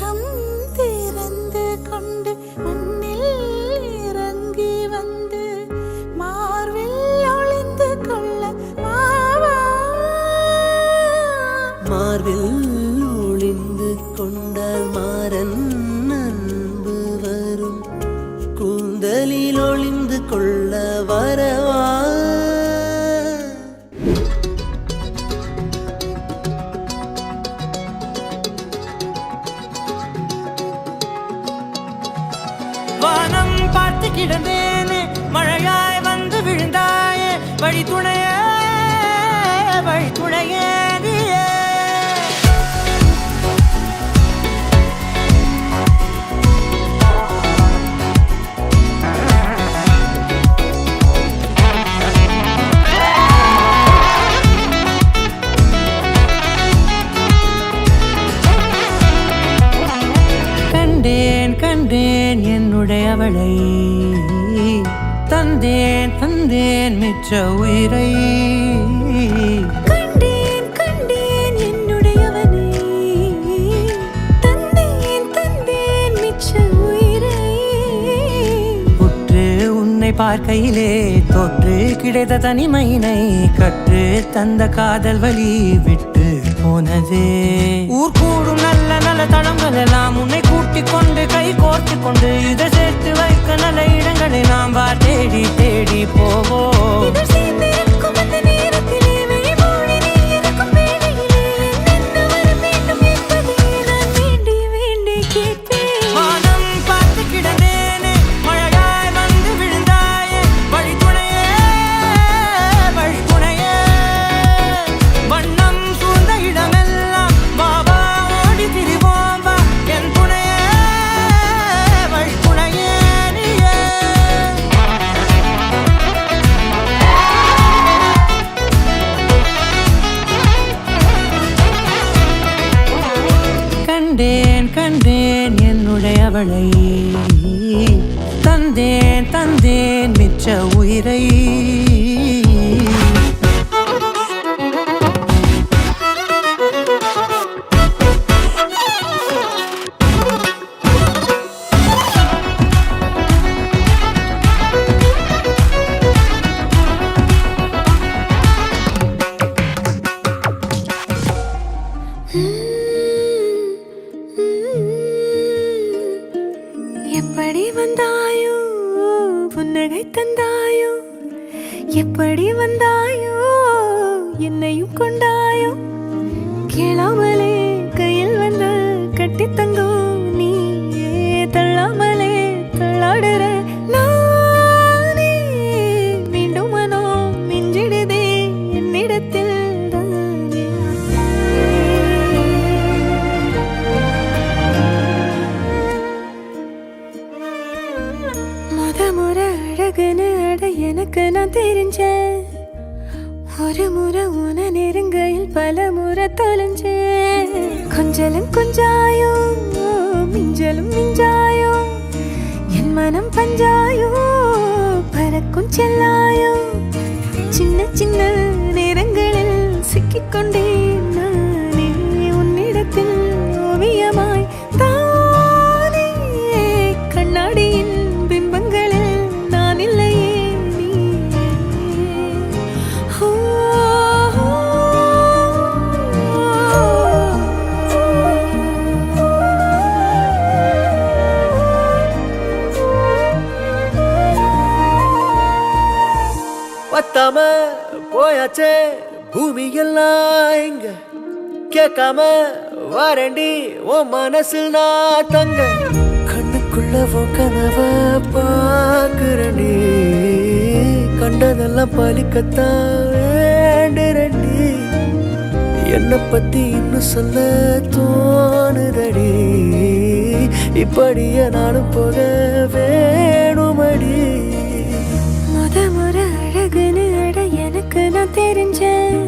மனம் திறந்து கொண்டு மண்ணில் இறங்கி வந்து மார்பில் ஒளிந்து கொள்ள மாவா. மார்பில் ஒளிந்து கொண்டால் மாறன் அன்பு வரும், கூந்தலில் ஒளிந்து கொள்ள வரவா. வானம் பார்த்து கிடந்தேனே, மழையாய் வந்து விழுந்தாயே, வழி துணையே வழி துணையே நீயே. கண்டேன் கண்டேன் என்னுடையவளை, தந்தேன் தந்தேன் மிச்ச உயிரை. கண்டேன் கண்டேன் என்னுடையவனை, தந்தேன் தந்தேன் மிச்ச உயிரை. உற்று உன்னை பார்க்கையிலே தோற்று கிடைத்த தனிமையினை கற்று தந்த காதல் வழி விட்டு போனதே. ஊர் கூடும் நல்ல நல்ல தளங்கள் எல்லாம் உன்னை கூட்டிக் கொண்டு கை கோர்த்து கொண்டு இதை சேர்த்து வைக்க நல்ல இடங்களை நாம் வா தேடி தேடி போவோம். இதழ் சேர்ந்திருக்கும் அந்த நேரத்திலே விழிமூடி நீ இருக்கும் வேளையிலே என்னென்ன வர வேண்டும் என்பதை நான் வேண்டி வேண்டி கேட்பேன். வானம் பார்த்து கிடந்தேனே, மழையாய் வந்து விழுந்தாயே, வழி துணையே வழி துணையே. வண்ணம் சூழ்ந்த இடமெல்லாம் பாபா ஓடி திரிவோம் வா, என் துணையே வழி துணையே நீயே. கண்டேன் கண்டேன் என்னுடையவளை, தந்தேன் தந்தேன் மிச்ச உயிரை. எப்படி வந்தாயோ புன்னகை தந்தாயோ, எப்படி வந்தாயோ என்னையும் கொண்டாயோ. கேளாமலே கையில் வந்து கட்டி தங்கோ நீயே, தள்ளாமலே தள்ளாடுற நானே. மீண்டும் மனோ மிஞ்சிடுதே என்னிடத்தில் தானே. முறை அழகுன்னு அட எனக்கு நான் தெரிஞ்சேன், ஒரு முறை உன நெருங்கையில் பல முறை தொலைஞ்சேன். கொஞ்சலும் கொஞ்சாயோ மிஞ்சலும் மிஞ்சாயோ, என் மனம் பஞ்சாயோ பறக்கும் செல்லாயோ. சின்ன சின்ன நேரங்களில் சிக்கிக்கொண்டேன் நானே உன்னிடத்தில் ஓவியமாய் தானே. கண்ணாடியின் பிம்பங்களில் நான் இல்லையே நீயே. ஓ, பத்தாம போயாச்சே பூமி எல்லாம் இங்க, கேட்காம வாரண்டி உன் மனசில் நான் தங்க. கண்ணுக்குள்ள உன் கனவ பாக்குறண்டி, கண்டதெல்லாம் பலிக்கத்தான் வேண்டுறண்டி. என்னை பத்தி இன்னும் சொல்ல தோணுதடி, இப்படியே நானும் போக வேணுமடி. முறை அழகுன்னு அட எனக்கு நான் தெரிஞ்சேன்,